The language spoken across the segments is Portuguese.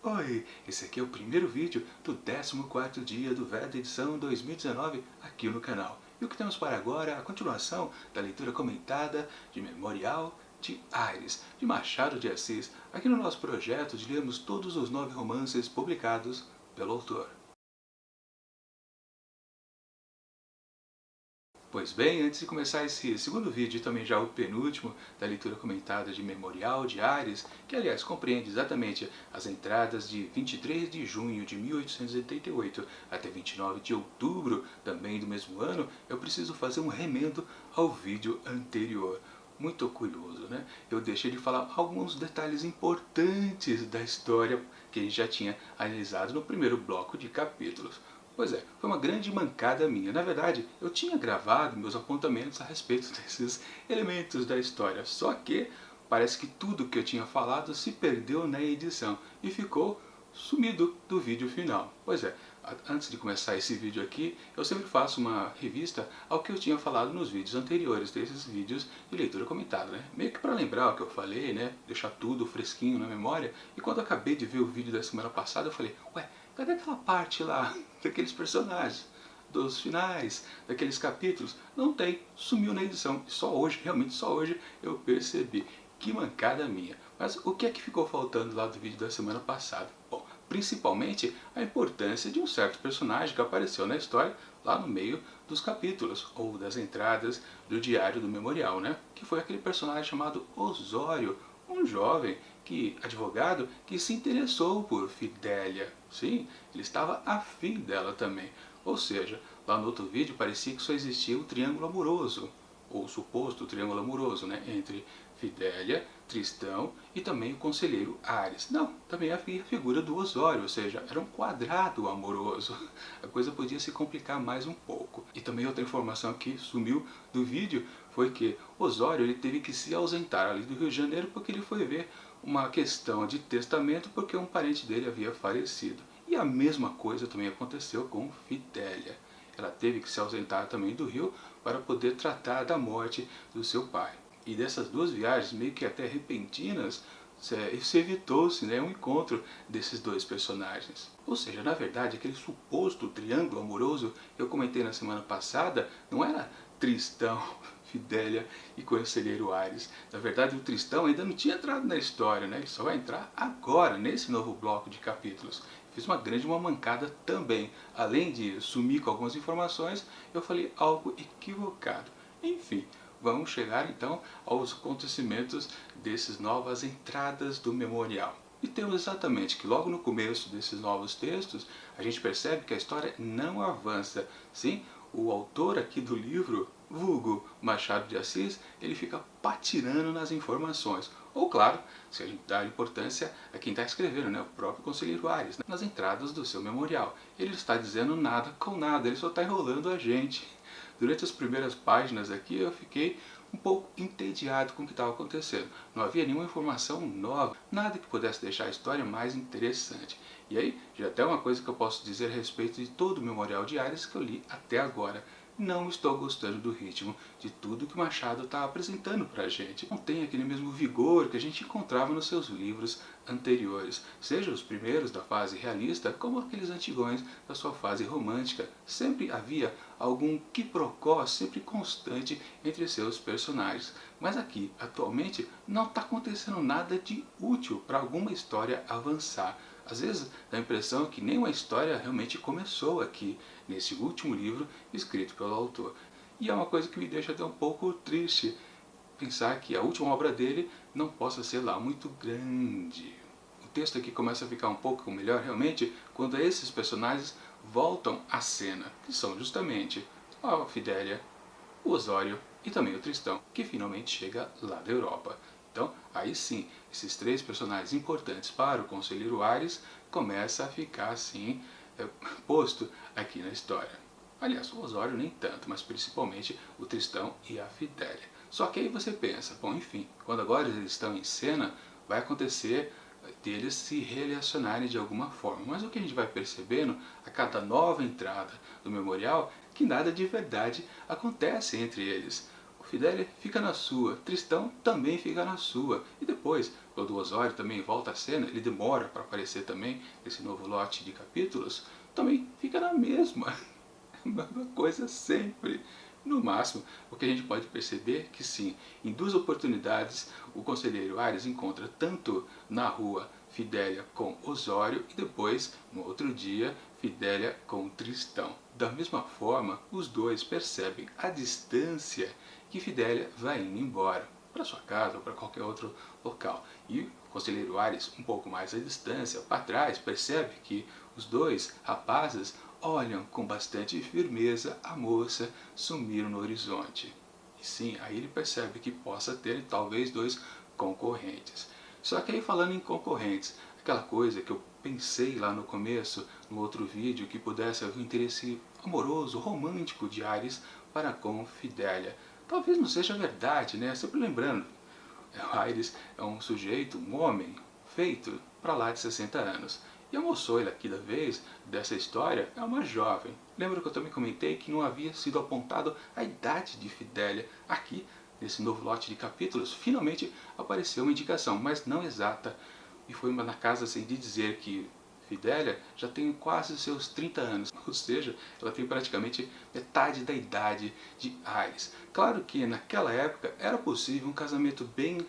Oi, esse aqui é o primeiro vídeo do 14º dia do Veda edição 2019 aqui no canal. E o que temos para agora é a continuação da leitura comentada de Memorial de Ares, de Machado de Assis, aqui no nosso projeto de lermos todos os 9 romances publicados pelo autor. Pois bem, antes de começar esse segundo vídeo e também já o penúltimo da leitura comentada de Memorial de Ares, que aliás compreende exatamente as entradas de 23 de junho de 1888 até 29 de outubro também do mesmo ano, eu preciso fazer um remendo ao vídeo anterior. Muito curioso, né? Eu deixei de falar alguns detalhes importantes da história que a gente já tinha analisado no primeiro bloco de capítulos. Pois é, foi uma grande mancada minha. Na verdade, eu tinha gravado meus apontamentos a respeito desses elementos da história, só que parece que tudo que eu tinha falado se perdeu na edição e ficou sumido do vídeo final. Pois é, antes de começar esse vídeo aqui, eu sempre faço uma revista ao que eu tinha falado nos vídeos anteriores, desses vídeos de leitura comentada, né? Meio que para lembrar o que eu falei, né? Deixar tudo fresquinho na memória. E quando eu acabei de ver o vídeo da semana passada, eu falei, ué, cadê aquela parte lá daqueles personagens, dos finais, daqueles capítulos? Não tem, sumiu na edição. Só hoje, realmente só hoje, eu percebi. Que mancada minha. Mas o que é que ficou faltando lá do vídeo da semana passada? Bom, principalmente a importância de um certo personagem que apareceu na história lá no meio dos capítulos, ou das entradas do diário do memorial, né? Que foi aquele personagem chamado Osório, um jovem advogado que se interessou por Fidélia. Sim, ele estava afim dela também. Ou seja, lá no outro vídeo parecia que só existia o triângulo amoroso, ou o suposto triângulo amoroso, né, entre Fidélia, Tristão e também o conselheiro Ares. Não, também havia a figura do Osório, ou seja, era um quadrado amoroso. A coisa podia se complicar mais um pouco. E também outra informação que sumiu do vídeo foi que Osório ele teve que se ausentar ali do Rio de Janeiro porque ele foi ver uma questão de testamento porque um parente dele havia falecido. E a mesma coisa também aconteceu com Fidélia. Ela teve que se ausentar também do Rio para poder tratar da morte do seu pai. E dessas duas viagens, meio que até repentinas, se evitou-se, né, um encontro desses dois personagens. Ou seja, na verdade, aquele suposto triângulo amoroso que eu comentei na semana passada não era Tristão, Fidélia e Conselheiro Ares. Na verdade, o Tristão ainda não tinha entrado na história, né? Ele só vai entrar agora, nesse novo bloco de capítulos. Fiz uma grande mancada também. Além de sumir com algumas informações, eu falei algo equivocado. Enfim, vamos chegar então aos acontecimentos dessas novas entradas do memorial. E temos exatamente que logo no começo desses novos textos, a gente percebe que a história não avança. Sim, o autor aqui do livro, vulgo Machado de Assis, ele fica patinando nas informações. Ou claro, se a gente dá importância a quem está escrevendo, né, o próprio conselheiro Ares, né, nas entradas do seu memorial. Ele não está dizendo nada com nada, ele só está enrolando a gente. Durante as primeiras páginas aqui eu fiquei um pouco entediado com o que estava acontecendo. Não havia nenhuma informação nova, nada que pudesse deixar a história mais interessante. E aí, já até uma coisa que eu posso dizer a respeito de todo o Memorial de Ares que eu li até agora. Não estou gostando do ritmo de tudo que o Machado está apresentando para a gente. Não tem aquele mesmo vigor que a gente encontrava nos seus livros anteriores, seja os primeiros da fase realista, como aqueles antigões da sua fase romântica. Sempre havia algum quiprocó sempre constante entre seus personagens. Mas aqui, atualmente, não está acontecendo nada de útil para alguma história avançar. Às vezes dá a impressão que nenhuma história realmente começou aqui, nesse último livro escrito pelo autor. E é uma coisa que me deixa até um pouco triste, pensar que a última obra dele não possa ser lá muito grande. O texto aqui começa a ficar um pouco melhor realmente quando esses personagens voltam à cena, que são justamente a Fidélia, o Osório e também o Tristão, que finalmente chega lá da Europa. Então, aí sim, esses três personagens importantes para o conselheiro Ares começa a ficar assim, posto aqui na história. Aliás, o Osório nem tanto, mas principalmente o Tristão e a Fidélia. Só que aí você pensa, bom, enfim, quando agora eles estão em cena, vai acontecer deles se relacionarem de alguma forma. Mas o que a gente vai percebendo a cada nova entrada do memorial, que nada de verdade acontece entre eles. Fidélia fica na sua, Tristão também fica na sua. E depois, quando o Osório também volta à cena, ele demora para aparecer também nesse novo lote de capítulos, também fica na mesma. A mesma coisa sempre. No máximo, o que a gente pode perceber é que sim, em duas oportunidades o conselheiro Ares encontra tanto na rua Fidélia com Osório e depois, no outro dia, Fidélia com Tristão. Da mesma forma, os dois percebem a distância que Fidélia vai indo embora, para sua casa ou para qualquer outro local. E o conselheiro Ares, um pouco mais à distância, para trás, percebe que os dois rapazes olham com bastante firmeza a moça sumir no horizonte. E sim, aí ele percebe que possa ter talvez dois concorrentes. Só que aí, falando em concorrentes, aquela coisa que eu pensei lá no começo, no outro vídeo, que pudesse haver um interesse amoroso, romântico de Ares para com Fidélia. Talvez não seja verdade, né? Sempre lembrando, Ares é um sujeito, um homem, feito para lá de 60 anos. E a moçoila aqui da vez, dessa história, é uma jovem. Lembra que eu também comentei que não havia sido apontado a idade de Fidélia. Aqui, nesse novo lote de capítulos, finalmente apareceu uma indicação, mas não exata. E foi na casa assim, de dizer que Fidélia já tem quase seus 30 anos, ou seja, ela tem praticamente metade da idade de Ares. Claro que naquela época era possível um casamento bem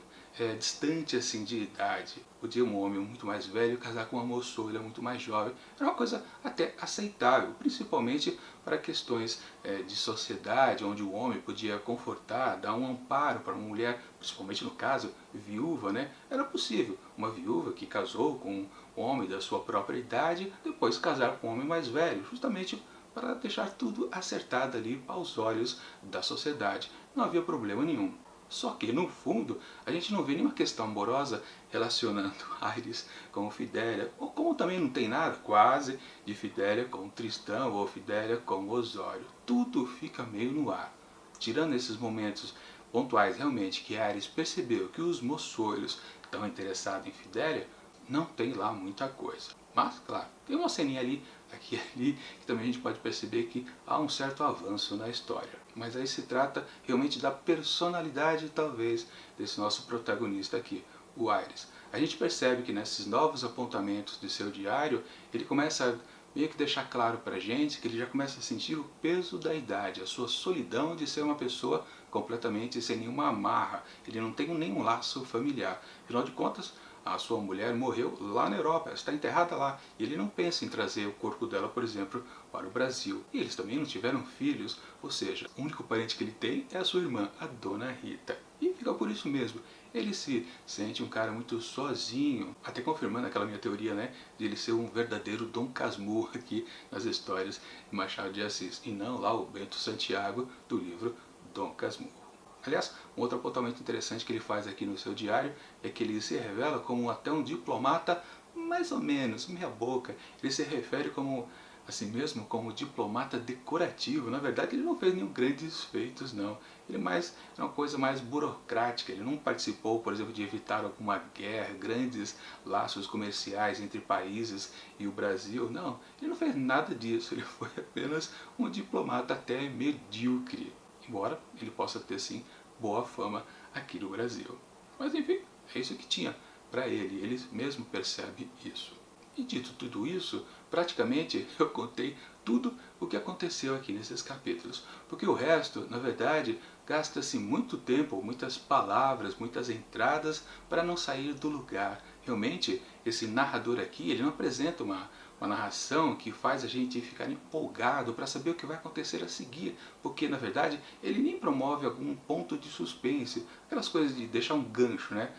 distante assim de idade. Podia um homem muito mais velho casar com uma moçoila muito mais jovem. Era uma coisa até aceitável, principalmente para questões de sociedade, onde o homem podia confortar, dar um amparo para uma mulher, principalmente no caso, viúva, né? Era possível uma viúva que casou com um homem da sua própria idade, depois casar com um homem mais velho, justamente para deixar tudo acertado ali aos olhos da sociedade. Não havia problema nenhum. Só que, no fundo, a gente não vê nenhuma questão amorosa relacionando Ares com Fidélia, ou como também não tem nada, quase, de Fidélia com Tristão ou Fidélia com Osório. Tudo fica meio no ar. Tirando esses momentos pontuais realmente que Ares percebeu que os moçoilos estão interessados em Fidélia, não tem lá muita coisa. Mas, claro, tem uma ceninha ali, aqui e ali, que também a gente pode perceber que há um certo avanço na história. Mas aí se trata realmente da personalidade, talvez, desse nosso protagonista aqui, o Ares. A gente percebe que nesses novos apontamentos de seu diário, ele começa a meio que deixar claro pra gente que ele já começa a sentir o peso da idade, a sua solidão de ser uma pessoa completamente sem nenhuma amarra. Ele não tem nenhum laço familiar. Afinal de contas, a sua mulher morreu lá na Europa, ela está enterrada lá, e ele não pensa em trazer o corpo dela, por exemplo, para o Brasil. E eles também não tiveram filhos, ou seja, o único parente que ele tem é a sua irmã, a Dona Rita. E fica por isso mesmo, ele se sente um cara muito sozinho, até confirmando aquela minha teoria, né, de ele ser um verdadeiro Dom Casmurro aqui nas histórias de Machado de Assis, e não lá o Bento Santiago do livro Dom Casmurro. Aliás, um outro apontamento interessante que ele faz aqui no seu diário é que ele se revela como até um diplomata, mais ou menos, meia boca. Ele se refere como, assim mesmo, como diplomata decorativo. Na verdade, ele não fez nenhum grandes feitos, não. Ele é uma coisa mais burocrática. Ele não participou, por exemplo, de evitar alguma guerra, grandes laços comerciais entre países e o Brasil. Não, ele não fez nada disso. Ele foi apenas um diplomata até medíocre. Embora ele possa ter sim boa fama aqui no Brasil. Mas enfim, é isso que tinha para ele mesmo percebe isso. E dito tudo isso, praticamente eu contei tudo o que aconteceu aqui nesses capítulos. Porque o resto, na verdade, gasta-se muito tempo, muitas palavras, muitas entradas para não sair do lugar. Realmente, esse narrador aqui, ele não apresenta uma narração que faz a gente ficar empolgado para saber o que vai acontecer a seguir, porque na verdade ele nem promove algum ponto de suspense, aquelas coisas de deixar um gancho, né?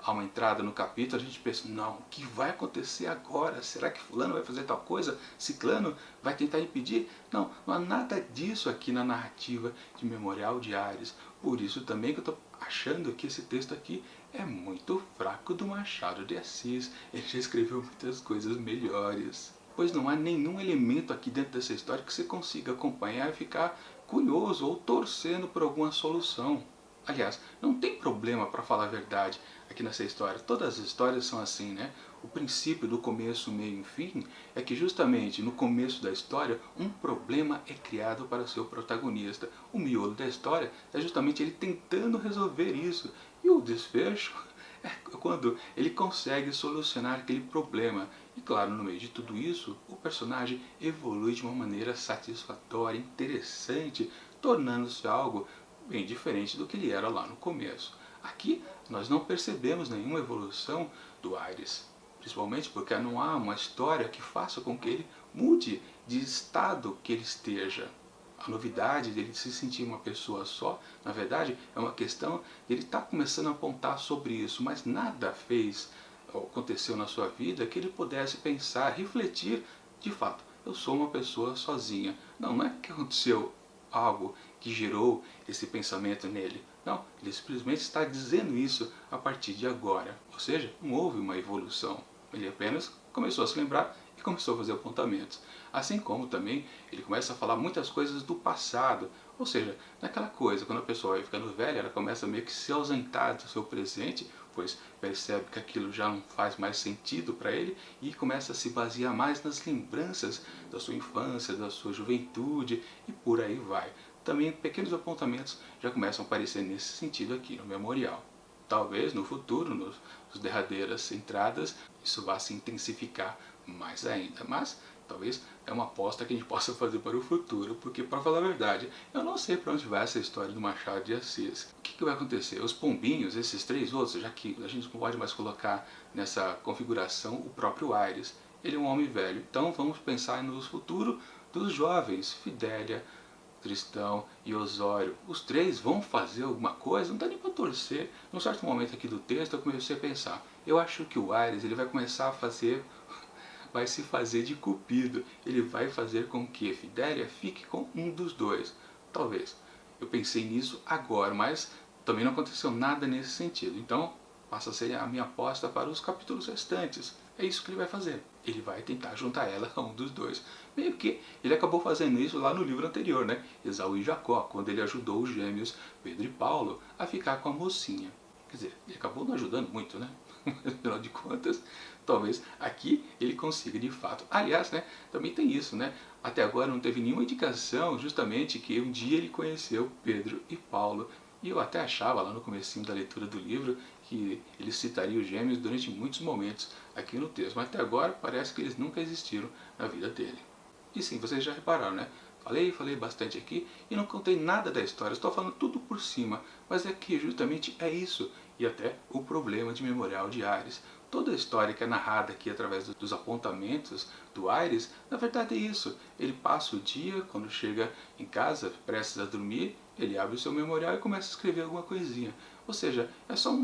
Há uma entrada no capítulo, a gente pensa, não, o que vai acontecer agora? Será que fulano vai fazer tal coisa? Ciclano vai tentar impedir? Não, não há nada disso aqui na narrativa de Memorial de Ares. Por isso também que eu estou achando que esse texto aqui é muito fraco do Machado de Assis. Ele já escreveu muitas coisas melhores. Pois não há nenhum elemento aqui dentro dessa história que você consiga acompanhar e ficar curioso ou torcendo por alguma solução. Aliás, não tem problema, para falar a verdade, aqui nessa história. Todas as histórias são assim, né? O princípio do começo, meio e fim é que justamente no começo da história um problema é criado para o seu protagonista. O miolo da história é justamente ele tentando resolver isso. E o desfecho é quando ele consegue solucionar aquele problema. E claro, no meio de tudo isso, o personagem evolui de uma maneira satisfatória, interessante, tornando-se algo bem diferente do que ele era lá no começo. Aqui nós não percebemos nenhuma evolução do Aires, principalmente porque não há uma história que faça com que ele mude de estado que ele esteja. A novidade dele se sentir uma pessoa só, na verdade, é uma questão de ele estar começando a apontar sobre isso, mas nada fez ou aconteceu na sua vida que ele pudesse pensar, refletir, de fato, eu sou uma pessoa sozinha. Não é que aconteceu algo que gerou esse pensamento nele. Não, ele simplesmente está dizendo isso a partir de agora. Ou seja, não houve uma evolução. Ele apenas começou a se lembrar e começou a fazer apontamentos. Assim como também ele começa a falar muitas coisas do passado. Ou seja, naquela coisa, quando a pessoa vai ficando velha, ela começa meio que se ausentar do seu presente, pois percebe que aquilo já não faz mais sentido para ele e começa a se basear mais nas lembranças da sua infância, da sua juventude e por aí vai. Também pequenos apontamentos já começam a aparecer nesse sentido aqui no memorial. Talvez no futuro, nas derradeiras entradas, isso vá se intensificar mais ainda, mas talvez é uma aposta que a gente possa fazer para o futuro, porque, para falar a verdade, eu não sei para onde vai essa história do Machado de Assis. O que vai acontecer? Os pombinhos, esses três outros, já que a gente não pode mais colocar nessa configuração o próprio Aires, ele é um homem velho, então vamos pensar no futuro dos jovens, Fidélia, Tristão e Osório. Os três vão fazer alguma coisa? Não dá nem para torcer. Num certo momento aqui do texto eu comecei a pensar, eu acho que o Aires ele vai começar a fazer, vai se fazer de cupido. Ele vai fazer com que Fidélia fique com um dos dois. Talvez. Eu pensei nisso agora, mas também não aconteceu nada nesse sentido. Então passa a ser a minha aposta para os capítulos restantes. É isso que ele vai fazer. Ele vai tentar juntar ela a um dos dois. Meio que ele acabou fazendo isso lá no livro anterior, né? Esaú e Jacó, quando ele ajudou os gêmeos Pedro e Paulo a ficar com a mocinha. Quer dizer, ele acabou não ajudando muito, né? Afinal de contas, talvez aqui ele consiga de fato. Aliás, né, também tem isso, né? Até agora não teve nenhuma indicação justamente que um dia ele conheceu Pedro e Paulo. E eu até achava lá no comecinho da leitura do livro que ele citaria os gêmeos durante muitos momentos aqui no texto. Mas até agora parece que eles nunca existiram na vida dele. E sim, vocês já repararam, né? Falei bastante aqui e não contei nada da história, estou falando tudo por cima, mas é que justamente é isso, e até o problema de Memorial de Aires. Toda a história que é narrada aqui através dos apontamentos do Aires, na verdade é isso. Ele passa o dia, quando chega em casa, prestes a dormir, ele abre o seu memorial e começa a escrever alguma coisinha. Ou seja, é só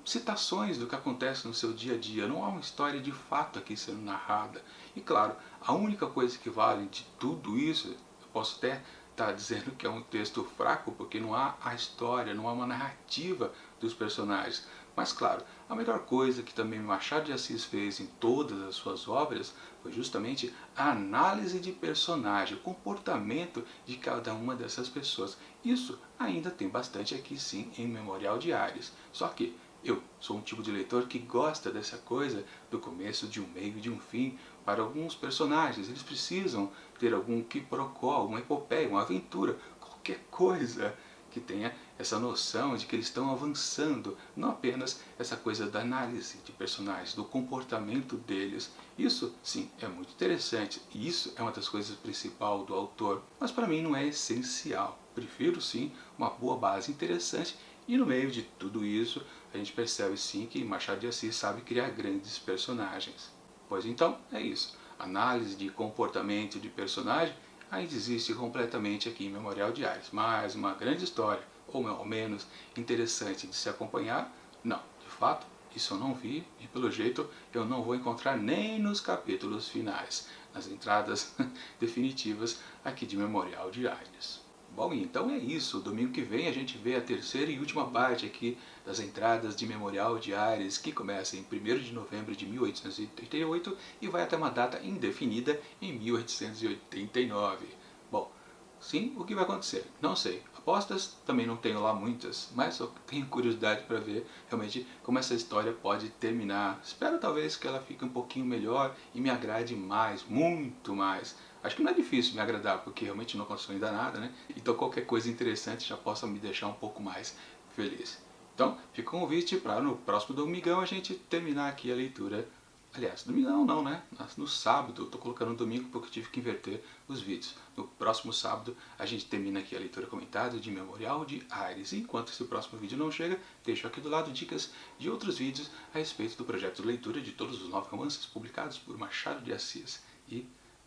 citações do que acontece no seu dia a dia, não há uma história de fato aqui sendo narrada. E claro, a única coisa que vale de tudo isso, eu posso até estar dizendo que é um texto fraco, porque não há a história, não há uma narrativa dos personagens. Mas claro, a melhor coisa que também Machado de Assis fez em todas as suas obras foi justamente a análise de personagem, o comportamento de cada uma dessas pessoas. Isso ainda tem bastante aqui sim em Memorial de Aires. Só que eu sou um tipo de leitor que gosta dessa coisa do começo, de um meio e de um fim. Para alguns personagens, eles precisam ter algum quiprocó, uma epopeia, uma aventura, qualquer coisa que tenha essa noção de que eles estão avançando, não apenas essa coisa da análise de personagens, do comportamento deles. Isso, sim, é muito interessante, e isso é uma das coisas principais do autor, mas para mim não é essencial. Prefiro, sim, uma boa base interessante, e no meio de tudo isso, a gente percebe, sim, que Machado de Assis sabe criar grandes personagens. Pois então, é isso. Análise de comportamento de personagem ainda existe completamente aqui em Memorial de Aires. Mas uma grande história, ou ao menos interessante de se acompanhar, não. De fato, isso eu não vi e pelo jeito eu não vou encontrar nem nos capítulos finais, nas entradas definitivas aqui de Memorial de Aires. Bom, então é isso. Domingo que vem a gente vê a terceira e última parte aqui das entradas de Memorial de Aires, que começa em 1º de novembro de 1888 e vai até uma data indefinida em 1889. Bom, sim, o que vai acontecer? Não sei. respostas também não tenho lá muitas, mas eu tenho curiosidade para ver realmente como essa história pode terminar. Espero talvez que ela fique um pouquinho melhor e me agrade mais, muito mais. Acho que não é difícil me agradar, porque realmente não aconteceu ainda nada, né? Então qualquer coisa interessante já possa me deixar um pouco mais feliz. Então, fica o convite para no próximo domingão a gente terminar aqui a leitura. Aliás, domingão não, né? No sábado, eu tô colocando no domingo porque eu tive que inverter os vídeos. No próximo sábado a gente termina aqui a leitura comentada de Memorial de Ares. Enquanto esse próximo vídeo não chega, deixo aqui do lado dicas de outros vídeos a respeito do projeto de leitura de todos os 9 romances publicados por Machado de Assis. E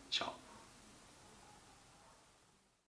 tchau!